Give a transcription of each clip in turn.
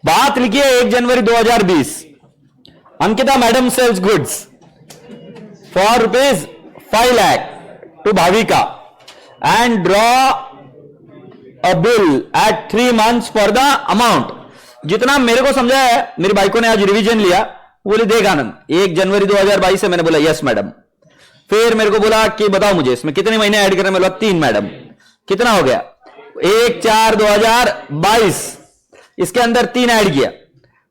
बात लिखिए 1 जनवरी 2020, Ankita madam sells goods for ₹5 lakh to Bhavika and draw a bill at 3 months for the amount. जितना मेरे को समझा है, मेरी बाइको ने आज रिवीजन लिया, बोले देख आनंद 1 जनवरी 2022 से। मैंने बोला यस मैडम। फिर मेरे को बोला कि बताओ मुझे इसमें कितने महीने ऐड करने। मैंने बोला 3 मैडम। कितना हो गया? 1/4/2022, इसके अंदर 3 ऐड किया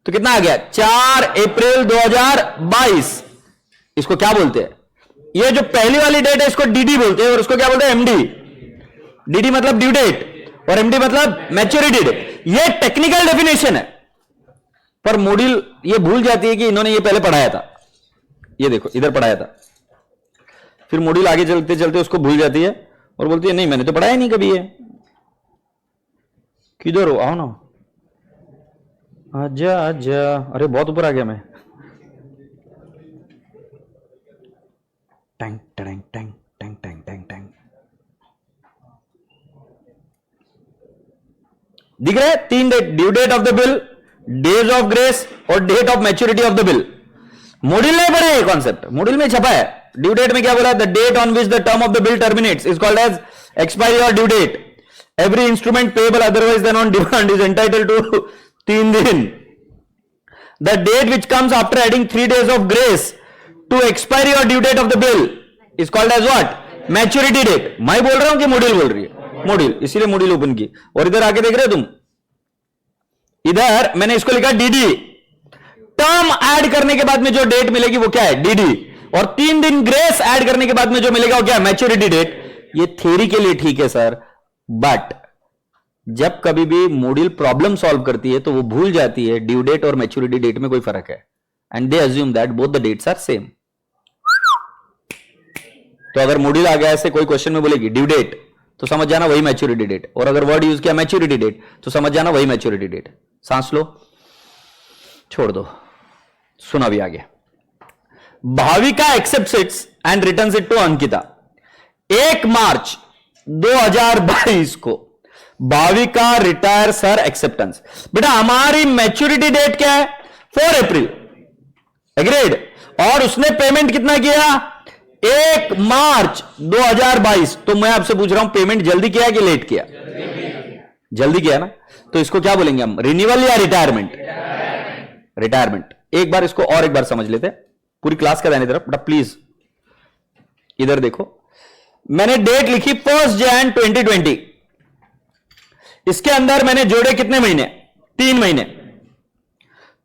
तो कितना आ गया? 4 अप्रैल 2022। इसको क्या बोलते हैं? ये जो पहली वाली डेट है इसको डीडी बोलते हैं और उसको क्या बोलते हैं? एमडी। डीडी मतलब ड्यू डेट और एमडी मतलब मैच्योरिटी डेट। ये टेक्निकल डेफिनेशन है, पर मॉड्यूल ये भूल जाती है कि इन्होंने ये पहले पढ़ाया था। ये देखो इधर पढ़ाया था, फिर मॉड्यूल आगे चलते चलते उसको भूल जाती है और बोलती है नहीं मैंने तो पढ़ाया नहीं कभी ये। किधर हो? आओ ना, आजा आजा। अरे बहुत ऊपर आ गया मैं। Tank tank tank tank tank tank tank. दिख रहा है? 3 date, due date of the bill, days of grace और date of maturity of the bill. Module नहीं पढ़े ये कॉन्सेप्ट, मॉड्यूल में छपा है। ड्यू डेट में क्या बोला? The date on which the term of the bill terminates is called as expiry और due date. Every instrument payable otherwise than on demand is entitled to 3 दिन। The date which comes after adding 3 days of grace to expiry और due date of the bill is called as what? Maturity date. मैं बोल रहा हूं कि module बोल रही है? मॉड्यूल, इसीलिए मॉड्यूल ओपन की। और इधर आके देख रहे हो तुम, इधर मैंने इसको लिखा डीडी। टर्म ऐड करने के बाद में जो डेट मिलेगी वो क्या है? डीडी। और 3 दिन ग्रेस ऐड करने के बाद में जो मिलेगा वो क्या है? Maturity date. ये थ्योरी के लिए ठीक है सर, बट जब कभी भी मॉड्यूल प्रॉब्लम सॉल्व करती है तो वो भूल जाती है ड्यू डेट और मैच्योरिटी डेट में कोई फर्क है, and they assume that both the dates are same. तो अगर मॉड्यूल आ गया ऐसे कोई क्वेश्चन में बोलेगी ड्यू डेट तो समझ जाना वही मैच्योरिटी डेट, और अगर वर्ड यूज किया मैच्योरिटी डेट तो समझ जाना वही मैच्योरिटी डेट। सांस लो, छोड़ दो, सुना भी आगे। Bhavika accepts it's and returns it to Ankita. 1 मार्च 2022 को भाविका रिटायर्स हर एक्सेप्टेंस। बेटा हमारी मैच्योरिटी डेट क्या है? 4 अप्रैल, एग्रीड। और उसने पेमेंट कितना किया? 1 मार्च 2022। तो मैं आपसे पूछ रहा हूं पेमेंट जल्दी किया कि लेट किया? जल्दी किया ना। तो इसको क्या बोलेंगे हम? रिन्यूअल या रिटायरमेंट? रिटायरमेंट। एक बार इसको और एक बार समझ लेते हैं, पूरी क्लास का दाहिनी तरफ। बेटा प्लीज इधर देखो, मैंने डेट लिखी 1 Jan 2020। इसके अंदर मैंने जोड़े कितने महीने? 3 महीने।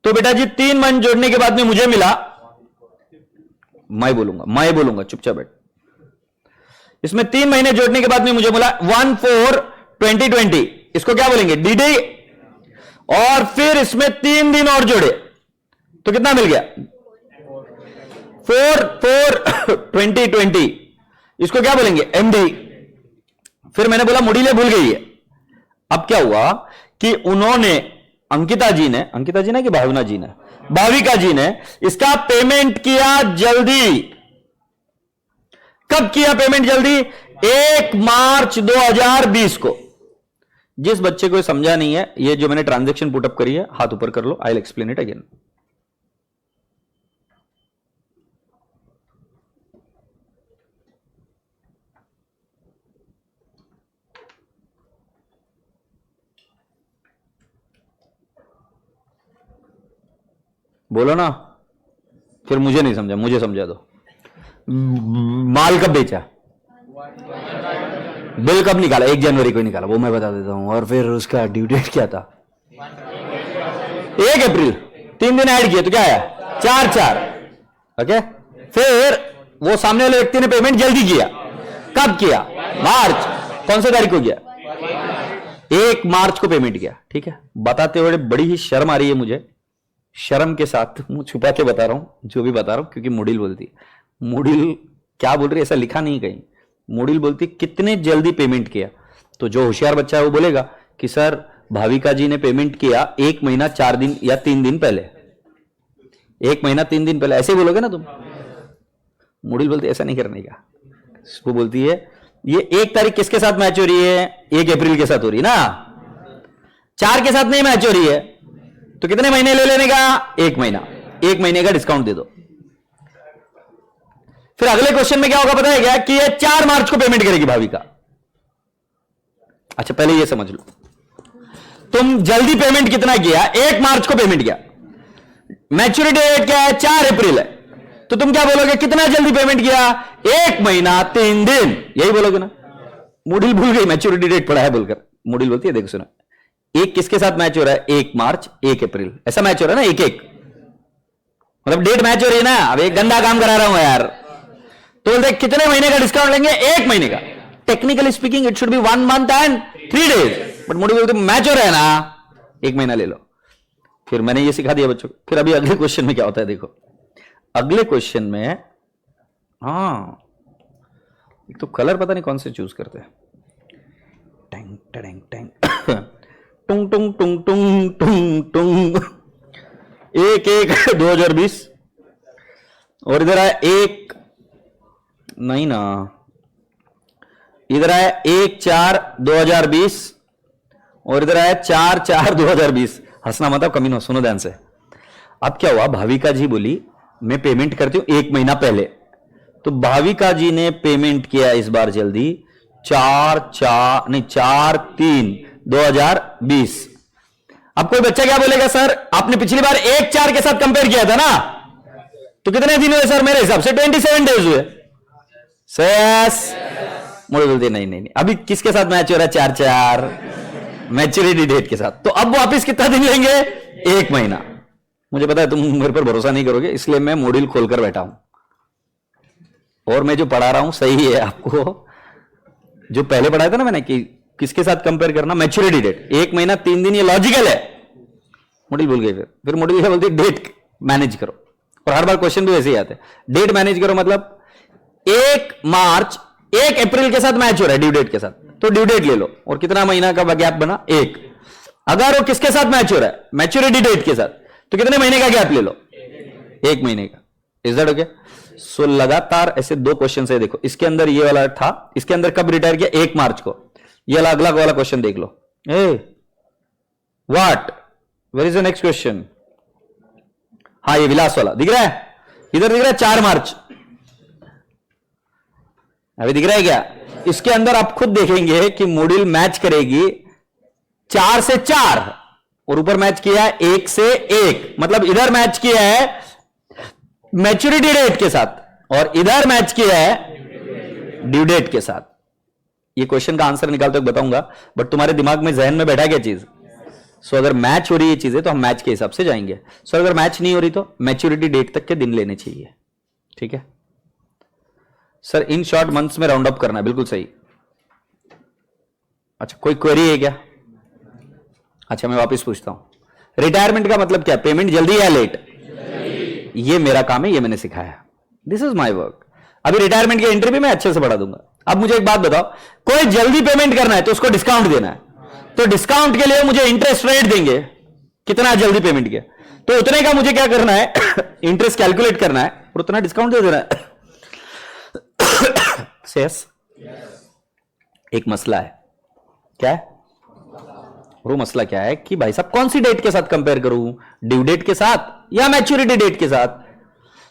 तो बेटा जी 3 महीने जोड़ने के बाद में मुझे मिला, मैं बोलूंगा चुपचाप बैठ। इसमें 3 महीने जोड़ने के बाद में मुझे मिला 1/4/2020। इसको क्या बोलेंगे? डीडी। और फिर इसमें 3 दिन और जोड़े तो कितना मिल गया? 4/4/2020। इसको क्या बोलेंगे? एमडी। फिर मैंने बोला मॉड्यूल भूल गई है। अब क्या हुआ कि उन्होंने अंकिता जी ने कि भावना जी ने, भाविका जी ने इसका पेमेंट किया जल्दी। कब किया पेमेंट जल्दी? 1 मार्च 2020 को। जिस बच्चे को समझा नहीं है, ये जो मैंने ट्रांजैक्शन पुटअप करी है, हाथ ऊपर कर लो, I will explain it again. बोलो ना, फिर मुझे नहीं समझा, मुझे समझा दो। माल कब बेचा? बिल कब निकाला? 1 जनवरी को निकाला, वो मैं बता देता हूं। और फिर उसका ड्यू डेट क्या था? 1 अप्रैल। 3 दिन ऐड किए तो क्या आया? 4/4। ओके। फिर वो सामने वाले व्यक्ति ने पेमेंट जल्दी किया। कब किया? मार्च। कौन सी तारीख को किया? 1 मार्च को पेमेंट किया। ठीक है। बताते हुए बड़ी ही शर्म आ रही है मुझे, शर्म के साथ मुंह छुपा के बता रहा हूं जो भी बता रहा हूं, क्योंकि मॉड्यूल बोलती है। मॉड्यूल क्या बोल रही है ऐसा लिखा नहीं कहीं। मॉड्यूल बोलती कितने जल्दी पेमेंट किया। तो जो होशियार बच्चा है वो बोलेगा कि सर भाविका जी ने पेमेंट किया 1 महीना 4 दिन या 3 दिन पहले। 1 महीना 3 दिन पहले, ऐसे बोलोगे ना तुम। मॉड्यूल बोलती ऐसा नहीं करने का। वो बोलती है ये 1 तारीख किसके साथ मैच हो रही है? 1 अप्रैल के साथ हो रही है ना, 4 के साथ नहीं मैच हो रही है। तो कितने महीने ले लेने का? 1 महीना। 1 महीने का डिस्काउंट दे दो। फिर अगले क्वेश्चन में क्या होगा पता है क्या? कि ये 4 मार्च को पेमेंट करेगी भाविका। अच्छा पहले ये समझ लो, तुम जल्दी पेमेंट कितना किया? 1 मार्च को पेमेंट किया। मैच्योरिटी डेट क्या है? 4 अप्रैल है। तो तुम क्या बोलोगे? कितना जल्दी पेमेंट किया? 1 महीना 3 दिन, यही बोलोगे ना। मूडिल भूल गई मैच्योरिटी डेट पड़ा है बोलकर। मूडिल बोलती है देखो सुनो, एक किसके साथ मैच हो रहा है? 1 मार्च 1 अप्रैल, ऐसा मैच हो रहा है ना, 1-1 मतलब डेट मैच हो रही है ना। अब एक गंदा काम करा रहा हूं यार। तो बोलते कितने महीने का डिस्काउंट लेंगे? 1 महीने का। Technically speaking it should be 1 month and 3 days, but मूडिल बोलते मैच हो रहा है ना, 1 महीना ले लो। फिर मैंने ये सिखा दिया बच्चों को। फिर अभी अगले क्वेश्चन में क्या होता है देखो। अगले क्वेश्चन में एक तो कलर पता नहीं कौन से चूज करते हैं। टैंग टैंग टैंग टुंग टुंग टुंग टुंग टुंग टुंग 1-1-2020 और इधर है 1 नहीं ना, इधर है 1-4-2020 और इधर है 4-4-2020। हंसना मत, कमीनो सुनो ध्यान से। अब क्या हुआ? भाविका जी बोली मैं पेमेंट करती हूं 1 महीना पहले। तो भाविका जी ने पेमेंट किया इस बार जल्दी 4-3-2020। अब कोई बच्चा क्या बोलेगा? सर आपने पिछली बार 1-4 के साथ कंपेयर किया था ना, तो कितने दिन हुए सर? मेरे हिसाब से 27 डेज हुए। सेस मुझे बोलते नहीं नहीं नहीं, अभी किसके साथ मैच हो रहा है? 4-4 मैच्योरिटी डेट के साथ। तो अब वापिस कितना दिन लेंगे? 1 महीना। मुझे पता है तुम मेरे पर भरोसा नहीं करोगे, इसलिए मैं मॉड्यूल खोलकर बैठा हूं और मैं जो पढ़ा रहा हूं सही है। आपको जो पहले पढ़ाया था ना मैंने कि किसके साथ कंपेयर करना? मैच्योरिटी डेट 1 महीना 3 दिन, ये लॉजिकल है। मॉड्यूल भूल गए। फिर मॉड्यूल क्या बोलते? डेट मैनेज करो। और हर बार क्वेश्चन भी वैसे ही आते हैं। डेट मैनेज करो मतलब 1 मार्च 1 अप्रैल के साथ मैच हो रहा है ड्यू डेट के साथ, तो ड्यू डेट ले लो। और कितना महीना का गैप बना? 1। अगर वो किसके साथ मैच हो रहा है? मैच्योरिटी डेट के साथ, तो कितने महीने का गैप ले लो? 1 महीने का। Is that okay? सो लगातार ऐसे 2 क्वेश्चन है। देखो इसके अंदर ये वाला था, इसके अंदर कब रिटायर किया? 1 मार्च को। ये अगला वाला क्वेश्चन देख लो। A what, where is the next question? हाँ ये विलास वाला दिख रहा है, इधर दिख रहा है 4 मार्च। अभी दिख रहा है क्या? इसके अंदर आप खुद देखेंगे कि मॉड्यूल मैच करेगी 4 से 4 और ऊपर मैच किया है 1 से 1, मतलब इधर मैच किया है मैच्योरिटी डेट के साथ और इधर मैच किया है ड्यू डेट के साथ। ये क्वेश्चन का आंसर निकालते वक्त बताऊंगा, बट तुम्हारे दिमाग में जहन में बैठा क्या चीज? सो अगर मैच हो रही है चीजें तो हम मैच के हिसाब से जाएंगे। सो अगर मैच नहीं हो रही तो मैच्योरिटी डेट तक के दिन लेने चाहिए। ठीक है सर, इन शॉर्ट मंथ्स में राउंड अप करना है, बिल्कुल सही। अच्छा कोई क्वेरी है क्या? अच्छा मैं वापस पूछता हूं, रिटायरमेंट का मतलब क्या? पेमेंट जल्दी या लेट? ये मेरा काम है, ये मैंने सिखाया, दिस इज माई वर्क। अभी रिटायरमेंट की एंट्री भी मैं अच्छे से बढ़ा दूंगा। अब मुझे एक बात बताओ, कोई जल्दी पेमेंट करना है तो उसको डिस्काउंट देना है, तो डिस्काउंट के लिए मुझे इंटरेस्ट रेट देंगे, कितना जल्दी पेमेंट किया तो उतने का मुझे क्या करना है इंटरेस्ट कैलकुलेट करना है और उतना डिस्काउंट दे देना है। सेस एक मसला है, क्या है? वो मसला क्या है कि भाई साहब कौन सी डेट के साथ कंपेयर करूं, ड्यू डेट के साथ या मैच्योरिटी डेट के साथ?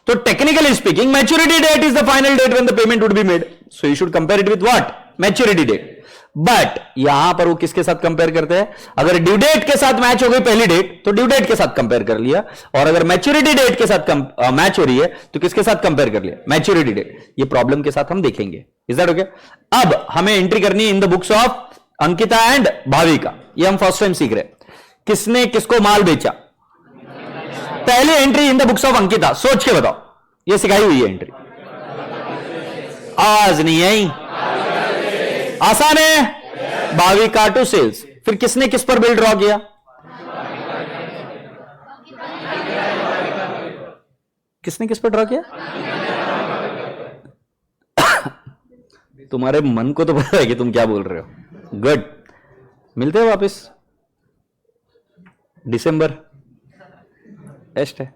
तो technically speaking maturity date is the final date when the payment would be made, so you should compare it with what? Maturity date. But यहां पर वो किसके साथ कंपेयर करते हैं? अगर ड्यू डेट के साथ मैच हो गई पहली डेट तो ड्यू डेट के साथ कंपेयर कर लिया, और अगर मैच्योरिटी डेट के साथ मैच हो रही है तो किसके साथ कंपेयर कर लिया? Maturity date. ये प्रॉब्लम के साथ हम देखेंगे। Is that okay? अब हमें एंट्री करनी है इन the books of Ankita and Bhavika. ये हम फर्स्ट टाइम सीख रहे हैं। किसने किसको माल बेचा? पहली entry in the books of Ankita, सोच के बताओ, ये सिखाई हुई है एंट्री। आवाज नहीं आई? आसान है। Bhavika to sales. फिर किसने किस पर बिल ड्रॉ किया? किसने किस पर ड्रॉ किया? तुम्हारे मन को तो पता है कि तुम क्या बोल रहे हो। गुड, मिलते हैं वापस दिसंबर। टेस्ट है।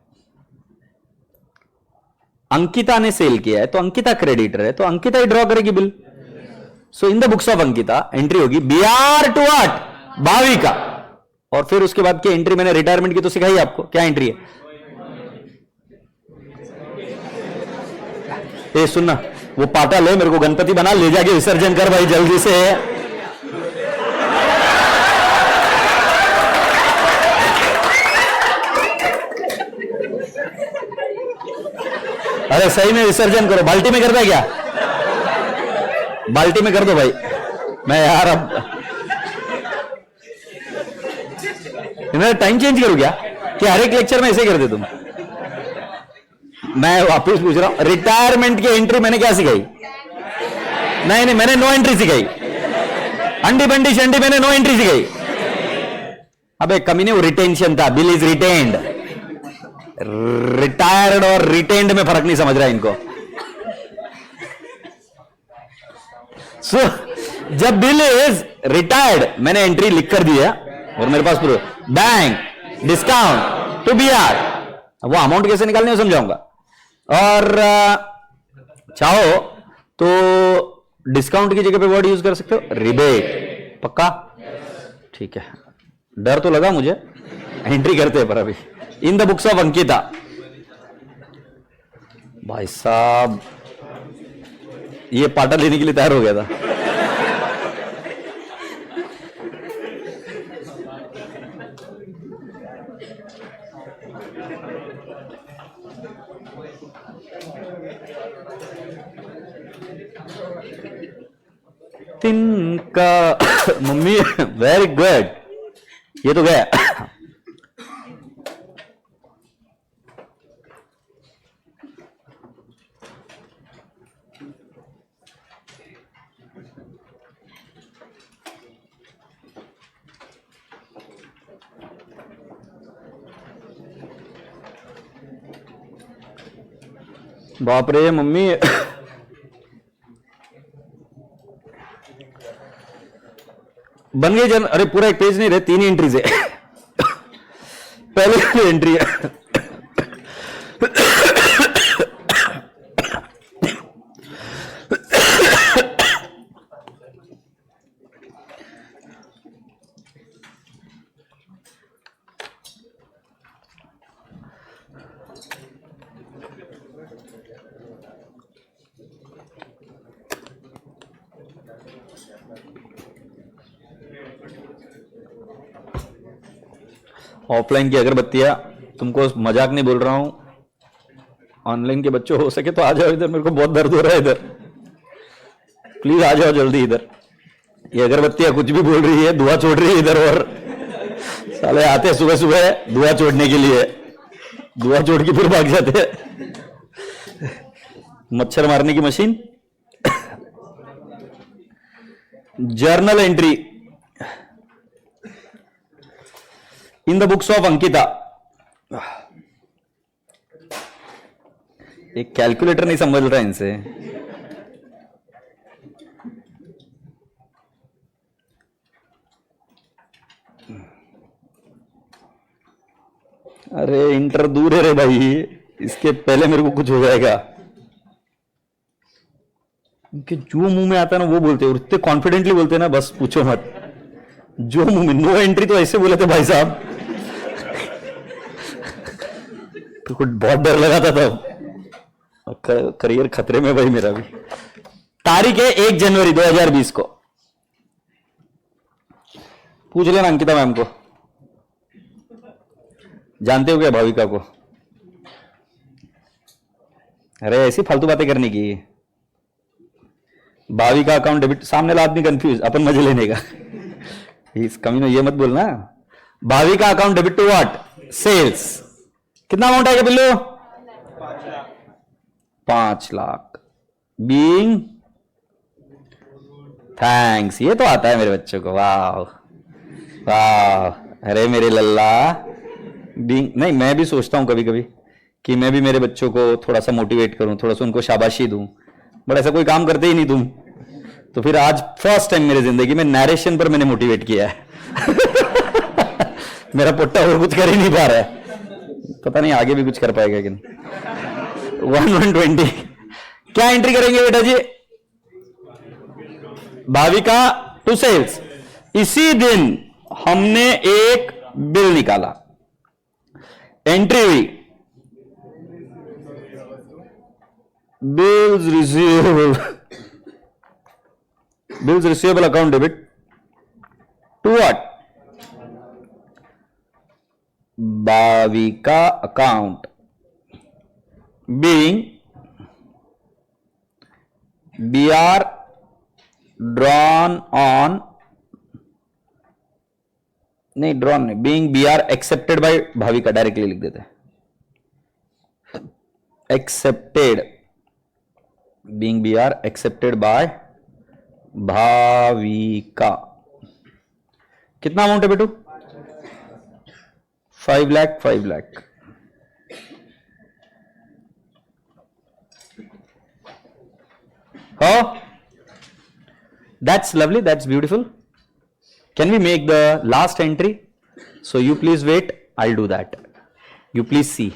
अंकिता ने सेल किया है तो अंकिता क्रेडिटर है, तो अंकिता ही ड्रॉ करेगी bill. So in the books of Ankita entry होगी बीआर टू व्हाट? भाविका, और फिर उसके बाद की एंट्री मैंने रिटायरमेंट की तो सिखाई आपको, क्या एंट्री है? ए सुनना, वो पाटा ले, मेरे को गणपति बना, ले जाके विसर्जन कर भाई जल्दी से। अरे सही में विसर्जन करो, बाल्टी में करता है क्या? बाल्टी में कर दो भाई। मैं यार अब मैं टाइम चेंज करूं क्या कि हर एक लेक्चर में ऐसे कर दे तुम? मैं वापस पूछ रहा हूं, रिटायरमेंट की एंट्री मैंने क्या सिखाई? नहीं, मैंने नो एंट्री सिखाई। अंडी बंडी शंडी मैंने नो एंट्री सिखाई। अबे कमी नहीं, वो रिटेंशन था, बिल इज रिटेन्ड। रिटायर्ड और रिटेन्ड में फर्क नहीं समझ रहा इनको। जब बिल इज रिटायर्ड मैंने एंट्री लिख कर दी है और मेरे पास पूरा bank discount to B R, वो अमाउंट कैसे निकालने में समझाऊंगा। और चाहो तो डिस्काउंट की जगह पे वर्ड यूज कर सकते हो, रिबेट। पक्का? ठीक है, डर तो लगा मुझे। एंट्री करते हैं पर अभी इन द बुक्स ऑफ अंकिता। भाई साहब ये पाटा लेने के लिए तैयार हो गया था। तिनका मम्मी वेरी गुड, ये तो गया। बाप रे मम्मी, बन गई जन। अरे पूरा एक पेज नहीं रहे, 3 ही एंट्रीज है। पहले एंट्री है ऑफलाइन की अगरबत्तियां, तुमको मजाक नहीं बोल रहा हूं। ऑनलाइन के बच्चों हो सके तो आ जाओ इधर, मेरे को बहुत दर्द हो रहा है इधर, प्लीज आ जाओ जल्दी इधर। ये अगरबत्तियां कुछ भी बोल रही है, धुआं छोड़ रही है इधर, और साले आते हैं सुबह सुबह धुआं छोड़ने के लिए, धुआं छोड़ के फिर भाग जाते हैं। मच्छर मारने की machine. Journal entry in the books of Ankita. एक कैलकुलेटर नहीं समझ रहा इनसे। अरे इंटर दूर है रे भाई, इसके पहले मेरे को कुछ हो जाएगा। कि जो मुंह में आता है ना वो बोलते हैं, और इतने कॉन्फिडेंटली बोलते हैं ना, बस पूछो मत। जो मुंह में, नो एंट्री तो ऐसे बोले थे भाई साहब, तो कुछ बहुत डर लगा था तब। करियर खतरे में भाई मेरा भी। तारीख है 1 जनवरी 2020 को। पूछ लेना अंकिता मैम को, जानते हो क्या भाविका को? अरे ऐसी फालतू बातें करने की। भाविका अकाउंट डेबिट, सामने वाला आदमी कंफ्यूज, अपन मजे लेने का। इस कमीनो ये मत बोलना। Bhavika account debit to what? Sales. कितना अमाउंट आएगा बिल्लू? 5 लाख। बीइंग थैंक्स, ये तो आता है मेरे बच्चों को। वाह वाह, अरे मेरे लल्ला। बीइंग नहीं, मैं भी सोचता हूं कभी कभी कि मैं भी मेरे बच्चों को थोड़ा सा मोटिवेट करूं, थोड़ा सा उनको शाबाशी दूं, बट ऐसा कोई काम करते ही नहीं तुम। तो फिर आज फर्स्ट टाइम मेरी जिंदगी में नरेशन पर मैंने मोटिवेट किया है। मेरा पुट्टा और कुछ कर ही नहीं पा रहा है, पता नहीं आगे भी कुछ कर पाएगा कि नहीं। 120 क्या एंट्री करेंगे बेटा जी? Bhavika to sales. इसी दिन हमने एक बिल निकाला, एंट्री हुई bills receivable account debit to what, Bhavika account being BR drawn on, नहीं ड्रॉन नहीं, being BR accepted by Bhavika, directly लिख देते हैं accepted, being BR accepted by Bhavika. कितना अमाउंट है बेटू? 5 lakh 5 lakh. Oh, that's lovely, that's beautiful. Can we make the last entry? So you please wait, I'll do that. You please see.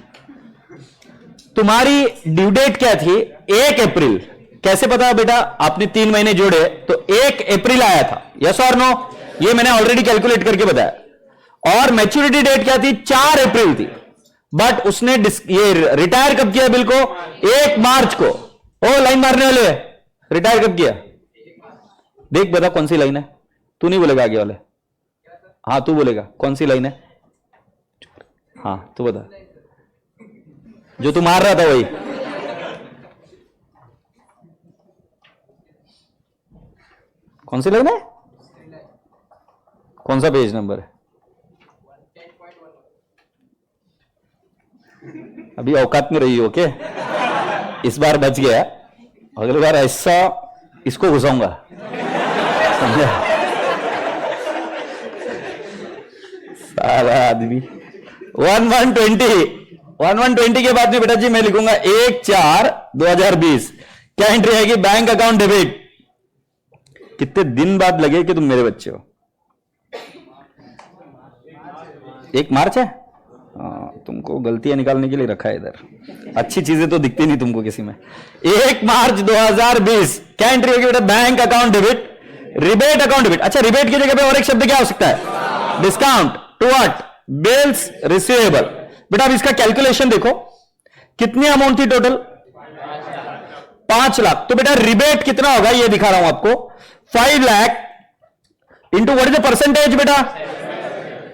तुम्हारी due date क्या थी? 1 अप्रैल। कैसे पता बेटा? आपने 3 महीने जोड़े तो 1 अप्रैल आया था, यस और नो? ये मैंने ऑलरेडी कैलकुलेट करके बताया। और मैच्योरिटी डेट क्या थी? 4 अप्रैल थी, बट उसने ये रिटायर कब किया बिल को? 1 मार्च को। ओ लाइन मारने वाले, रिटायर कब किया? देख बता कौन सी लाइन है? तू नहीं बोलेगा आगे वाले, हाँ तू बोलेगा कौन सी लाइन है? हाँ तू बता, जो तू मार रहा था वही। कौन सी लाइन है? कौन सा पेज नंबर है? अभी औकात में रही हो के, इस बार बच गया, अगली बार ऐसा इसको घुसाऊंगा, समझा? सारा आदमी 1120 के बाद में बेटा जी मैं लिखूंगा 1/4/2020। क्या एंट्री आएगी? Bank account debit. कितने दिन बाद लगे कि तुम मेरे बच्चे हो? 1 मार्च है। तुमको गलतियां निकालने के लिए रखा है इधर, अच्छी चीजें तो दिखती नहीं तुमको किसी में। 1 मार्च 2020 क्या एंट्री होगी बेटा? Bank account debit, rebate account debit. अच्छा, रिबेट की जगह पे और एक शब्द क्या हो सकता है? Discount to what? Bills receivable. बेटा अब इसका कैलकुलेशन देखो, कितनी अमाउंट थी टोटल? 5 लाख। तो बेटा रिबेट कितना होगा ये दिखा रहा हूं आपको, 5 lakh into what is the percentage बेटा?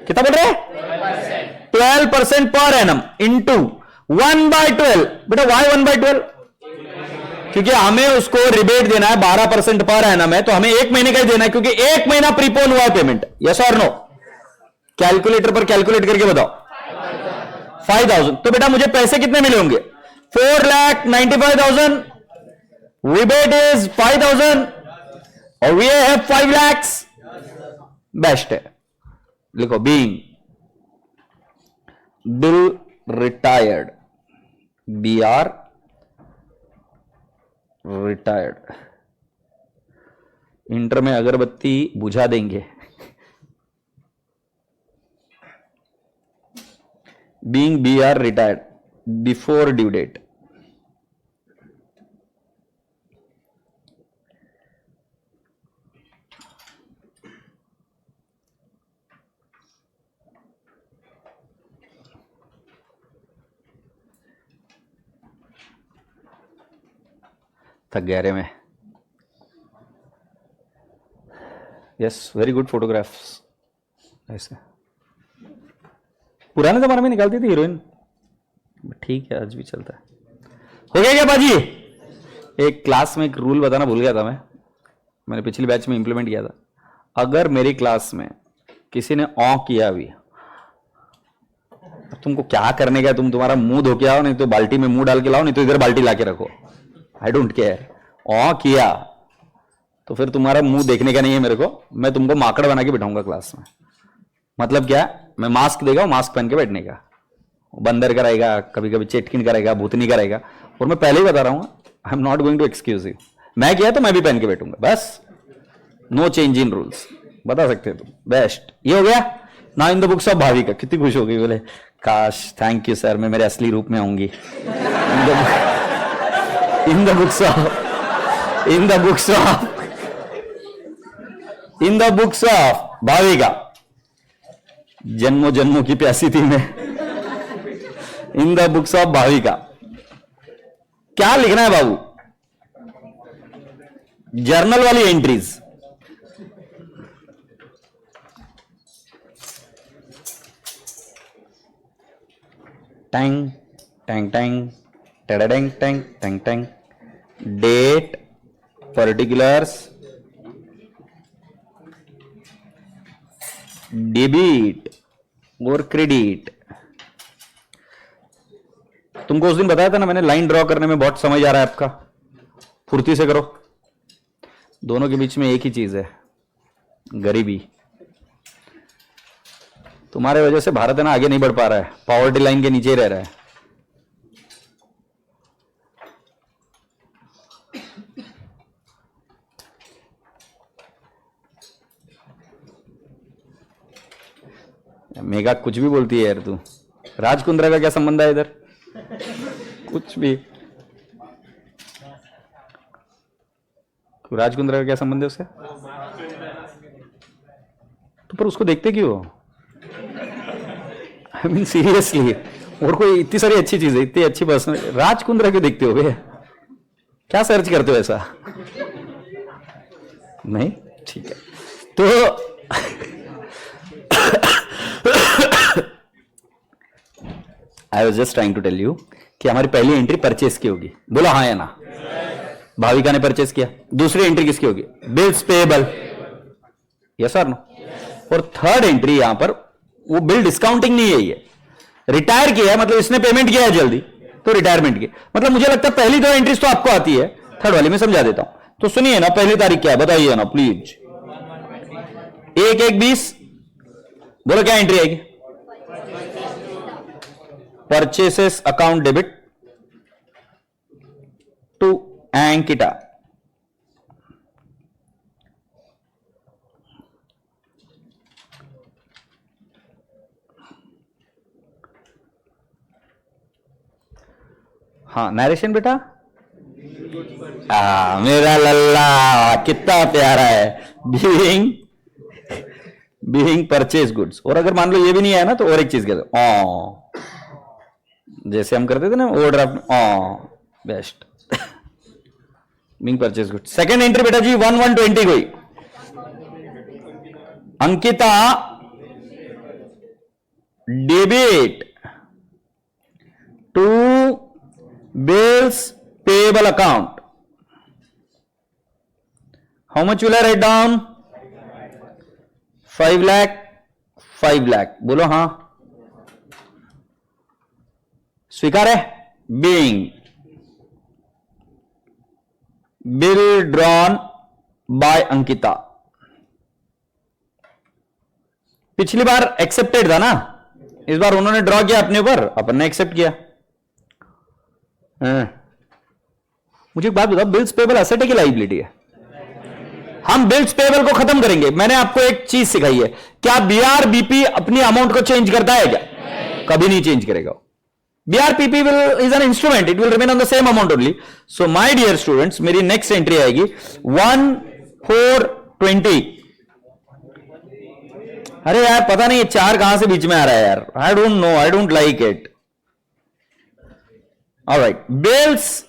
कितना बोल रहे हैं? 12% पर एनम इंटू 1/12। बेटा वाई 1/12? क्योंकि हमें उसको रिबेट देना है 12% पर एनम है, तो हमें 1 महीने का ही देना है, क्योंकि 1 महीना प्रीपोन हुआ है पेमेंट, यस और नो? कैलकुलेटर पर कैलकुलेट करके बताओ। 5000। तो बेटा मुझे पैसे कितने मिले होंगे? 4,95,000। रिबेट इज 5,000 और वी हैव 5 lakhs। बेस्ट है, लिखो being bill retired, BR retired. Inter में अगरबत्ती बुझा देंगे। Being BR retired before due date. थक गया रे मैं। Yes, very good photographs. ऐसे पुराने जमाने में निकालती थी हीरोइन, ठीक है आज भी चलता है। हो गया क्या बाजी? एक क्लास में एक रूल बताना भूल गया था मैंने पिछली बैच में इंप्लीमेंट किया था। अगर मेरी क्लास में किसी ने ऑ किया भी, तुमको क्या करने का? तुम तुम्हारा मुंह धो के आओ, नहीं तो बाल्टी में मुंह डाल के लाओ, नहीं तो इधर बाल्टी ला के रखो, आई डोंट केयर। ऑ किया तो फिर तुम्हारा मुंह देखने का नहीं है मेरे को, मैं तुमको माकड़ बना के बिठाऊंगा क्लास में। मतलब क्या? मैं मास्क देगा, मास्क पहन के बैठने का। बंदर कराएगा, कभी कभी चेटकिन कराएगा, भूतनी कराएगा, और मैं पहले ही बता रहा हूं I am not going to excuse you. मैं किया तो मैं भी पहन के बैठूंगा, बस। नो चेंज इन रूल्स, बता सकते हो तुम। बेस्ट, ये हो गया ना। इन द बुक्स ऑफ भाविका। कितनी खुश हो गई, बोले काश, थैंक यू सर, मैं मेरे असली रूप में आऊंगी। In the books of Bhavika. जन्मों जन्मों की प्यासी थी मैं। In the books of Bhavika क्या लिखना है बाबू? जर्नल वाली एंट्रीज। टैंग टैंग टैंग टेंग टैंग टैंग टैंग। डेट, पर्टिकुलर्स, डेबिट और क्रेडिट। तुमको उस दिन बताया था ना मैंने, लाइन ड्रॉ करने में बहुत समझ आ रहा है आपका, फुर्ती से करो। दोनों के बीच में एक ही चीज है, गरीबी। तुम्हारे वजह से भारत है ना आगे नहीं बढ़ पा रहा है, पॉवर्टी लाइन के नीचे रह रहा है। मेघा कुछ भी बोलती है यार तू। राजकुंद्रा का क्या संबंध है इधर? कुछ भी। राजकुंद्रा का क्या संबंध है उससे? तो पर उसको देखते क्यों? आई मीन सीरियसली, और कोई इतनी सारी अच्छी चीजें, इतनी अच्छी पर्सन, राजकुंद्रा क्यों देखते हो? क्या सर्च करते हो ऐसा? नहीं, ठीक है। तो I was just trying to tell you कि हमारी पहली एंट्री परचेस की होगी। बोला हाँ या ना? भाविका ने परचेस किया। दूसरी एंट्री किसकी होगी? Bills payable. यस और नो? और थर्ड एंट्री यहां पर वो बिल डिस्काउंटिंग नहीं है, ये रिटायर किया है, मतलब इसने पेमेंट किया है जल्दी तो रिटायरमेंट की। मतलब मुझे लगता है पहली दो एंट्रीज तो आपको आती है, थर्ड वाली मैं समझा देता हूं। तो सुनिए ना, पहली तारीख क्या है बताइए ना प्लीज। 1/1/20। बोलो क्या एंट्री आएगी? Purchases account debit to Ankita. हाँ नरेशन बेटा। मेरा लल्ला कितना प्यारा है। Being purchase goods. और अगर मान लो ये भी नहीं आया ना तो और एक चीज कहते ओ, जैसे हम करते थे ना overdraft, best. Being purchase goods. Second entry बेटा जी 1/1/20 गई। Ankita debit to bills payable account. How much will I write down? 5 lakh 5 lakh। बोलो हाँ, स्वीकार है? being bill drawn by Ankita. पिछली बार एक्सेप्टेड था ना, इस बार उन्होंने ड्रॉ किया अपने ऊपर, अपन ने एक्सेप्ट किया। मुझे एक बात बताओ, बिल्स पेबल एसेट है कि लायबिलिटी है? हम बिल्स पेबल को खत्म करेंगे। मैंने आपको एक चीज सिखाई है, क्या बीआरबीपी अपनी अमाउंट को चेंज करता है क्या? कभी नहीं चेंज करेगा। BRPP will is an instrument, it will remain on the same amount only. So my dear students, मेरी नेक्स्ट एंट्री आएगी 1/4/20। अरे यार पता नहीं ये 4 कहां से बीच में आ रहा है यार, I don't know, I don't like it. Alright, bills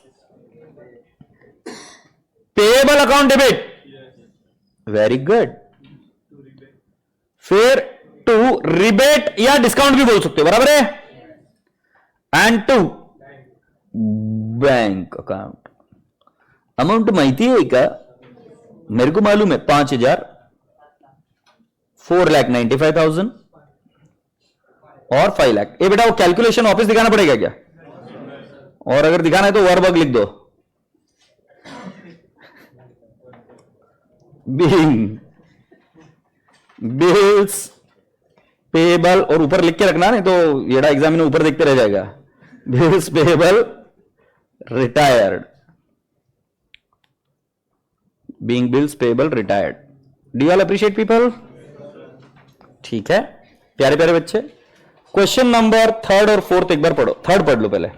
payable account debit, very good. फिर टू रिबेट या डिस्काउंट भी बोल सकते हो, बराबर है? And to bank account. Amount माहिती है का? मेरे को मालूम है 5,000, 4,95,000 और 5 लाख। ये बेटा वो कैलकुलेशन ऑफिस दिखाना पड़ेगा क्या? और अगर दिखाना है तो वर्बक लिख दो। बीइंग बिल्स पेएबल, और ऊपर लिख के रखना, नहीं तो येड़ा एग्जाम में ऊपर देखते रह जाएगा। Bills payable retired, being bills payable retired. Do you all appreciate people? ठीक है प्यारे प्यारे बच्चे, क्वेश्चन नंबर थर्ड और फोर्थ एक बार पढ़ो। थर्ड पढ़ लो पहले।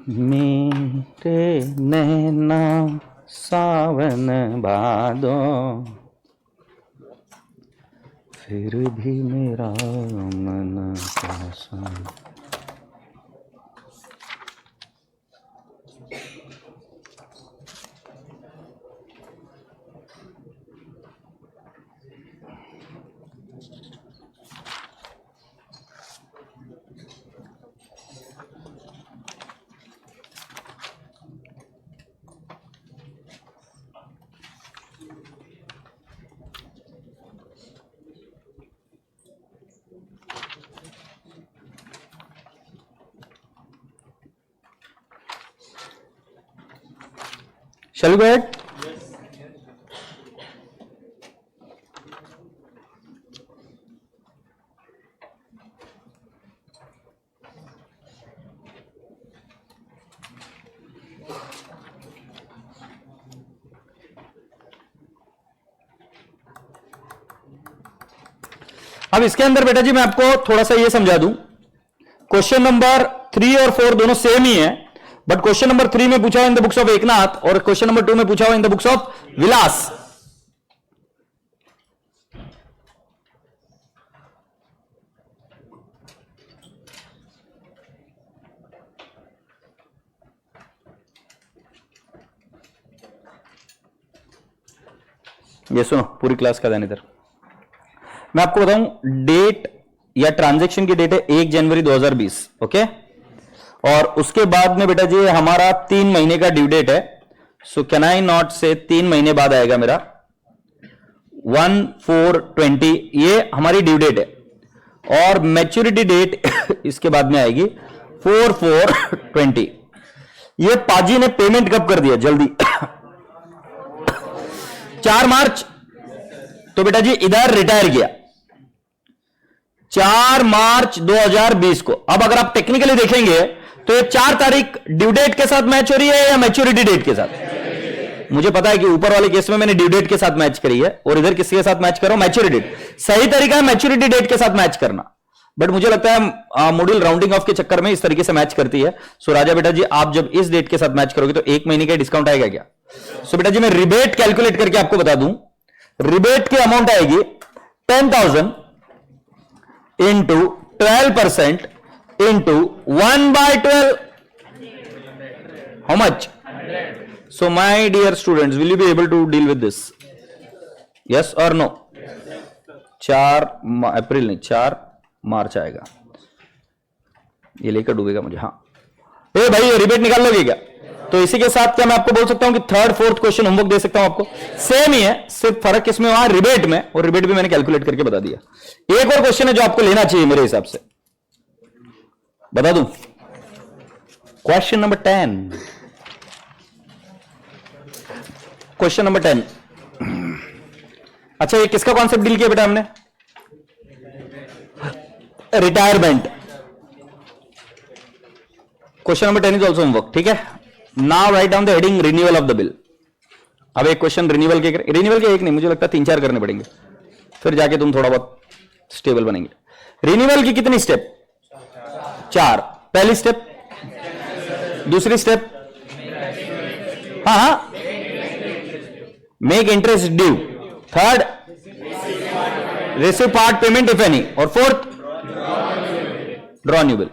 मेरे नैना सावन भादो फिर भी मेरा मन पासा। Shall we go ahead? अब इसके अंदर बेटा जी मैं आपको थोड़ा सा ये समझा दूं। क्वेश्चन नंबर 3 और 4 दोनों सेम ही है, बट क्वेश्चन नंबर 3 में पूछा हुआ इन द बुक्स ऑफ एकनाथ और क्वेश्चन नंबर 2 में पूछा हुआ इन द बुक्स ऑफ विलास। ये सुनो, पूरी क्लास का ध्यान इधर। मैं आपको बताऊं डेट या ट्रांजैक्शन की डेट है 1 जनवरी 2020, ओके। और उसके बाद में बेटा जी हमारा 3 महीने का ड्यू डेट है। सो कैन आई नॉट से 3 महीने बाद आएगा मेरा 1/4/20, ये हमारी ड्यू डेट है। और मैच्योरिटी डेट इसके बाद में आएगी 4/4/20। ये पाजी ने पेमेंट कब कर दिया जल्दी 4 मार्च, तो बेटा जी इधर रिटायर किया 4 मार्च 2020 को। अब अगर आप टेक्निकली देखेंगे तो ये 4 तारीख ड्यू डेट के साथ मैच हो रही है या मैच्योरिटी डेट के साथ? मुझे पता है कि ऊपर वाले केस में मैंने ड्यू डेट के साथ मैच करी है और इधर किसके साथ मैच कर रहा हूं, मैच्योरिटी डेट। सही तरीका है मैच्योरिटी डेट के साथ मैच करना, बट मुझे लगता है मॉड्यूल राउंडिंग ऑफ के चक्कर में इस तरीके से मैच करती है। सो राजा बेटा जी आप जब इस डेट के साथ मैच करोगे तो 1 महीने का डिस्काउंट आएगा क्या? सो बेटा जी मैं रिबेट कैलकुलेट करके आपको बता दूं, रिबेट की अमाउंट आएगी 10,000 into 12% into 1/12। How much? So my dear students, will you be able to deal with this? Yes और नो? 4 अप्रैल नहीं 4 मार्च आएगा, ये लेकर डूबेगा मुझे। हाँ ए भाई ये रिबेट निकाल लोगे क्या? तो इसी के साथ क्या मैं आपको बोल सकता हूं कि 3rd 4th क्वेश्चन होमवर्क दे सकता हूं आपको? सेम ही है, सिर्फ फर्क किसमें वहां रिबेट में, और रिबेट भी मैंने कैलकुलेट करके बता दिया। एक और क्वेश्चन है जो आपको लेना चाहिए मेरे हिसाब से, बता दूं। Question number 10, question number 10। अच्छा ये किसका कॉन्सेप्ट डील किया बेटा हमने? Retirement. Question number 10 is also homework, ठीक है। Now write down the heading renewal of the bill. अब एक क्वेश्चन रिन्यूअल के एक नहीं, मुझे लगता है 3-4 करने पड़ेंगे, फिर जाके तुम थोड़ा बहुत स्टेबल बनेंगे। रिन्यूअल की कितनी स्टेप? 4। पहली स्टेप, दूसरी स्टेप, हाँ make interest due, third receive part payment if any, और फोर्थ ड्रॉ न्यू बिल।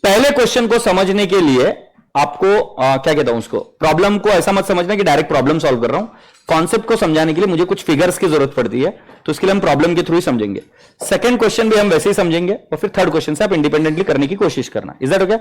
पहले क्वेश्चन को समझने के लिए आपको क्या कहता हूं उसको, प्रॉब्लम को ऐसा मत समझना कि डायरेक्ट प्रॉब्लम सॉल्व कर रहा हूं। कॉन्सेप्ट को समझाने के लिए मुझे कुछ फिगर्स की जरूरत पड़ती है, तो इसके लिए हम प्रॉब्लम के थ्रू ही समझेंगे। सेकंड क्वेश्चन भी हम वैसे ही समझेंगे, और फिर थर्ड क्वेश्चन से आप इंडिपेंडेंटली करने की कोशिश करना। Is that okay?